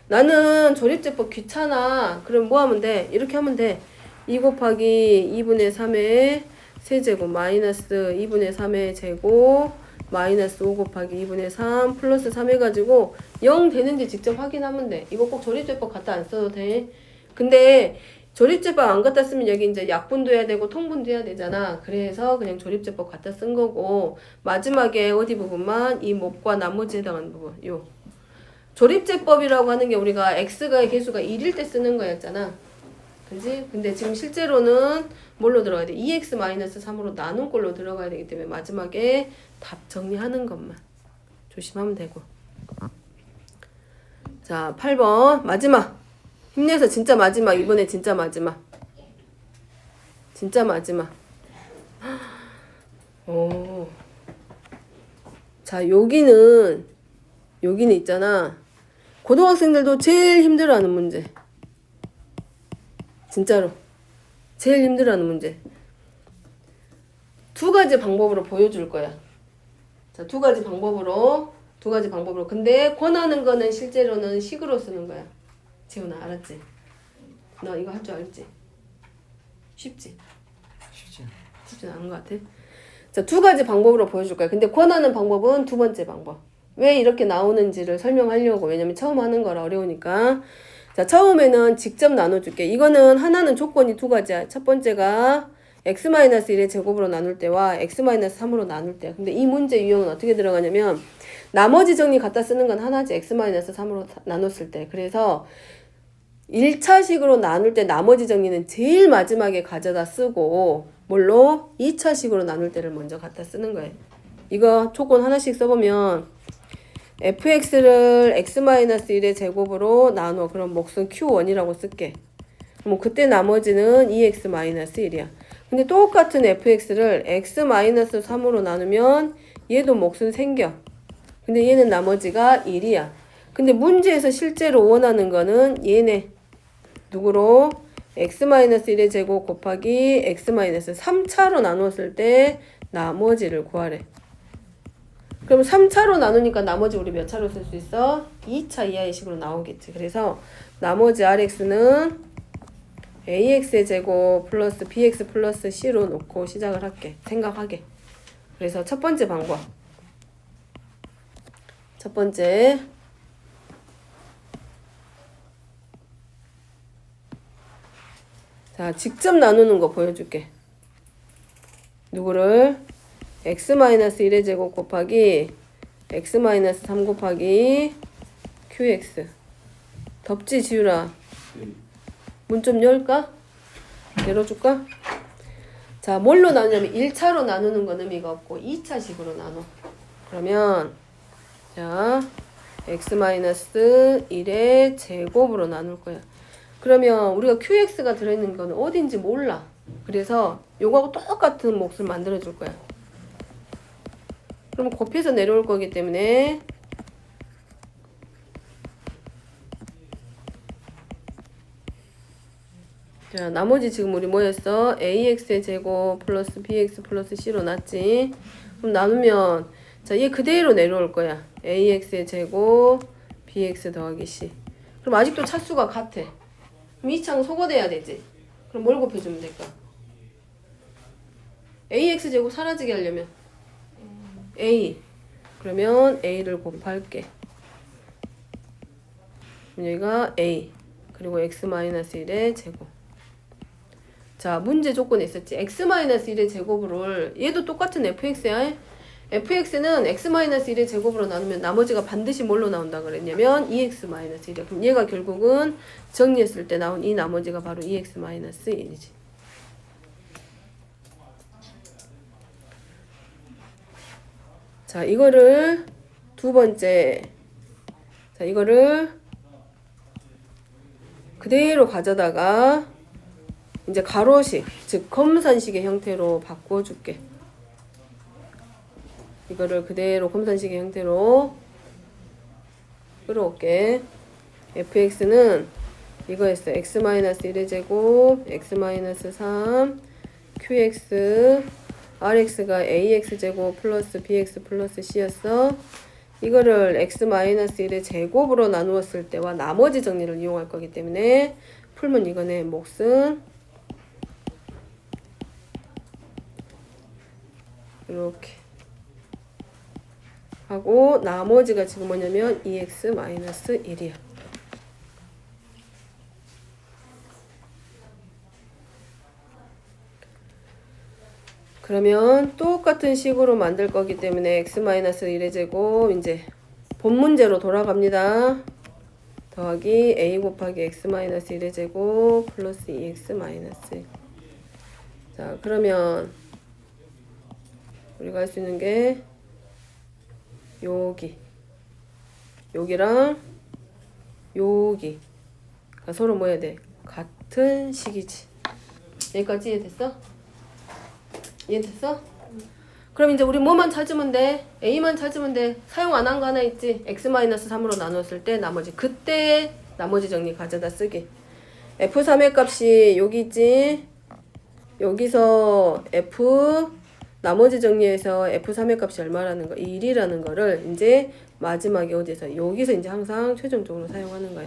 나는 조립제법 귀찮아. 그럼 뭐 하면 돼? 이렇게 하면 돼. 2 곱하기 2분의 3의 세제곱 마이너스 2분의 3의 제곱 마이너스 5 곱하기 2분의 3 플러스 3 해가지고 0 되는지 직접 확인하면 돼. 이거 꼭 조립제법 갖다 안 써도 돼. 근데 조립제법 안 갖다 쓰면 여기 이제 약분도 해야 되고 통분도 해야 되잖아. 그래서 그냥 조립제법 갖다 쓴 거고 마지막에 어디 부분만 이 몹과 나머지 해당하는 부분 요 조립제법이라고 하는 게 우리가 x가 개수가 1일 때 쓰는 거였잖아. 그지? 근데 지금 실제로는 뭘로 들어가야 돼? 2x-3으로 나눈 걸로 들어가야 되기 때문에 마지막에 답 정리하는 것만 조심하면 되고. 자, 8번 마지막. 힘내서 진짜 마지막. 이번에 진짜 마지막. 진짜 마지막. 오. 자, 여기는 있잖아. 고등학생들도 제일 힘들어하는 문제. 진짜로. 제일 힘들어하는 문제. 두 가지 방법으로 보여줄 거야. 자, 두 가지 방법으로. 근데 권하는 거는 실제로는 식으로 쓰는 거야. 재훈아, 알았지? 너 이거 할 줄 알지? 쉽지? 쉽지 않은 것 같아. 자, 두 가지 방법으로 보여줄 거야. 근데 권하는 방법은 두 번째 방법. 왜 이렇게 나오는지를 설명하려고. 왜냐면 처음 하는 거라 어려우니까. 자, 처음에는 직접 나눠줄게. 이거는 하나는 조건이 두 가지야. 첫 번째가 x-1의 제곱으로 나눌 때와 x-3으로 나눌 때야. 근데 이 문제 유형은 어떻게 들어가냐면 나머지 정리 갖다 쓰는 건 하나지. x-3으로 나눴을 때. 그래서 1차식으로 나눌 때 나머지 정리는 제일 마지막에 가져다 쓰고 뭘로? 2차식으로 나눌 때를 먼저 갖다 쓰는 거예요. 이거 조건 하나씩 써보면 fx를 x-1의 제곱으로 나눠. 그럼 몫은 q1이라고 쓸게. 그럼 그때 나머지는 2x-1이야. 근데 똑같은 fx를 x-3으로 나누면 얘도 몫은 생겨. 근데 얘는 나머지가 1이야. 근데 문제에서 실제로 원하는 거는 얘네. 누구로? x-1의 제곱 곱하기 x-3차로 나눴을 때 나머지를 구하래. 그럼 3차로 나누니까 나머지 우리 몇 차로 쓸 수 있어? 2차 이하의 식으로 나오겠지. 그래서 나머지 rx는 ax의 제곱 플러스 bx 플러스 c로 놓고 시작을 할게. 생각하게. 그래서 첫 번째 방법. 첫 번째. 자, 직접 나누는 거 보여줄게. 누구를? x-1의 제곱 곱하기 x-3 곱하기 qx. 덥지, 지율아? 문 좀 열까? 열어줄까? 자, 뭘로 나누냐면 1차로 나누는 건 의미가 없고 2차식으로 나눠. 그러면 자, x-1의 제곱으로 나눌 거야. 그러면 우리가 qx가 들어있는 거는 어딘지 몰라. 그래서 요거하고 똑같은 몫을 만들어 줄 거야. 그럼 곱해서 내려올 거기 때문에 자, 나머지 지금 우리 뭐였어? ax의 제곱 플러스 bx 플러스 c로 났지. 그럼 나누면 자, 얘 그대로 내려올 거야. ax의 제곱 bx 더하기 c. 그럼 아직도 차수가 같아. 그럼 이 창 소거돼야 되지. 그럼 뭘 곱해주면 될까? ax 제곱 사라지게 하려면 a. 그러면 a를 곱할게. 여기가 a. 그리고 x-1의 제곱. 자, 문제 조건에 있었지. x-1의 제곱을 얘도 똑같은 fx야. fx는 x-1의 제곱으로 나누면 나머지가 반드시 뭘로 나온다 그랬냐면 2x-1이야. 그럼 얘가 결국은 정리했을 때 나온 이 나머지가 바로 2x-1이지. 자, 이거를 두 번째. 자, 이거를 그대로 가져다가 이제 가로식, 즉 검산식의 형태로 바꿔줄게. 이거를 그대로 검산식의 형태로 끌어올게. fx는 이거였어. x-1의 제곱, x-3, qx, rx가 ax 제곱 플러스 bx 플러스 c였어. 이거를 x-1의 제곱으로 나누었을 때와 나머지 정리를 이용할 거기 때문에 풀면 이거네. 몫은 이렇게 하고 나머지가 지금 뭐냐면 2x-1이야. 그러면 똑같은 식으로 만들 거기 때문에 x-1의 제곱 이제 본 문제로 돌아갑니다. 더하기 a 곱하기 x-1의 제곱 플러스 2x-1. 자, 그러면 우리가 할 수 있는 게 여기랑 여기가 서로 뭐 해야 돼? 같은 식이지. 여기까지 이해됐어? 이해됐어? 그럼 이제 우리 뭐만 찾으면 돼? a만 찾으면 돼. 사용 안 한 거 하나 있지? x-3으로 나눴을 때 나머지 그때 나머지 정리 가져다 쓰기. f3의 값이 여기 있지? 여기서 f 나머지 정리해서 f3의 값이 얼마라는 거? 1이라는 거를 이제 마지막에 어디서? 여기서 이제 항상 최종적으로 사용하는 거야.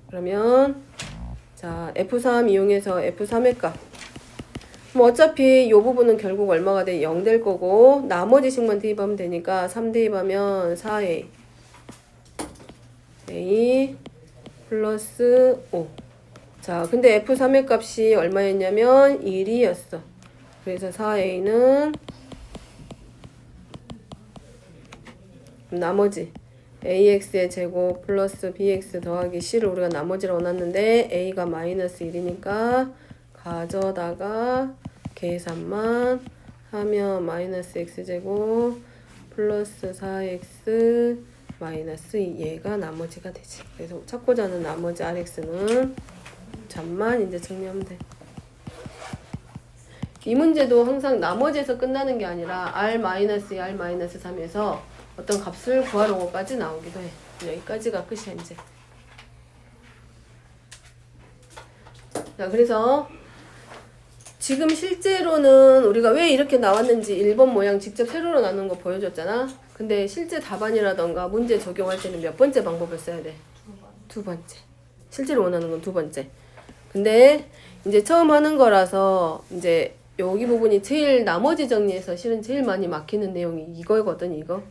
그러면 자, f3 이용해서 f3의 값 뭐 어차피 이 부분은 결국 얼마가 돼? 0 될 거고 나머지 식만 대입하면 되니까 3 대입하면 4a a 플러스 5. 자, 근데 F3의 값이 얼마였냐면 1이었어. 그래서 4a는 나머지 ax의 제곱 플러스 bx 더하기 c를 우리가 나머지로 원했는데 a가 마이너스 1이니까 가져다가 계산만 하면 마이너스 x제곱 플러스 4x 마이너스 2 얘가 나머지가 되지. 그래서 찾고자 하는 나머지 rx는 잠만 이제 정리하면 돼. 이 문제도 항상 나머지에서 끝나는 게 아니라 r-2, r-3에서 어떤 값을 구하려고까지 나오기도 해. 여기까지가 끝이야 이제. 자, 그래서 지금 실제로는 우리가 왜 이렇게 나왔는지 1번 모양 직접 세로로 나눈 거 보여줬잖아. 근데 실제 답안이라던가 문제 적용할 때는 몇 번째 방법을 써야 돼? 두 번째. 실제로 원하는 건 두 번째. 근데 이제 처음 하는 거라서 이제 여기 부분이 제일 나머지 정리해서 실은 제일 많이 막히는 내용이 이거거든. 이거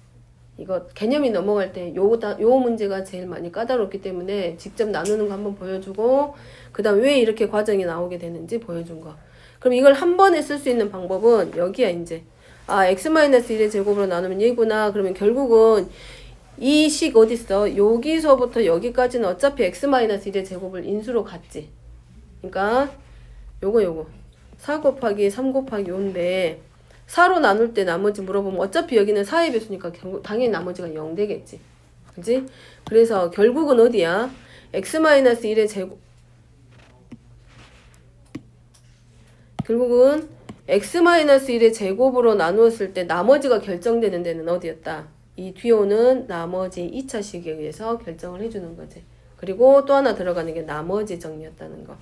개념이 넘어갈 때 요 문제가 제일 많이 까다롭기 때문에 직접 나누는 거 한번 보여주고 그 다음 왜 이렇게 과정이 나오게 되는지 보여준 거. 그럼 이걸 한 번에 쓸 수 있는 방법은 여기야 이제. 아, x-1의 제곱으로 나누면 얘구나. 그러면 결국은 이 식 어딨어? 여기서부터 여기까지는 어차피 x-1의 제곱을 인수로 갔지. 그러니까 요거 4 곱하기 3 곱하기 요인데 4로 나눌 때 나머지 물어보면 어차피 여기는 4의 배수니까 당연히 나머지가 0 되겠지. 그지? 그래서 결국은 어디야? x-1의 제곱 결국은 x-1의 제곱으로 나누었을 때 나머지가 결정되는 데는 어디였다? 이 뒤에 오는 나머지 2차식에 의해서 결정을 해주는 거지. 그리고 또 하나 들어가는 게 나머지 정리였다는 거.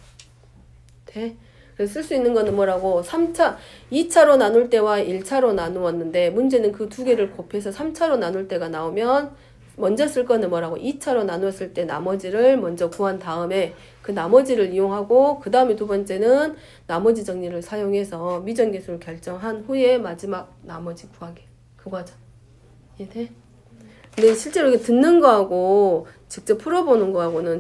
돼? 그래서 쓸 수 있는 거는 뭐라고? 2차로 나눌 때와 1차로 나누었는데 문제는 그 두 개를 곱해서 3차로 나눌 때가 나오면 먼저 쓸 거는 뭐라고? 2차로 나눴을 때 나머지를 먼저 구한 다음에 그 나머지를 이용하고 그 다음에 두 번째는 나머지 정리를 사용해서 미정계수를 결정한 후에 마지막 나머지 구하기. 그 과정. 이해돼? 근데 실제로 이렇게 듣는 거하고 직접 풀어보는 거하고는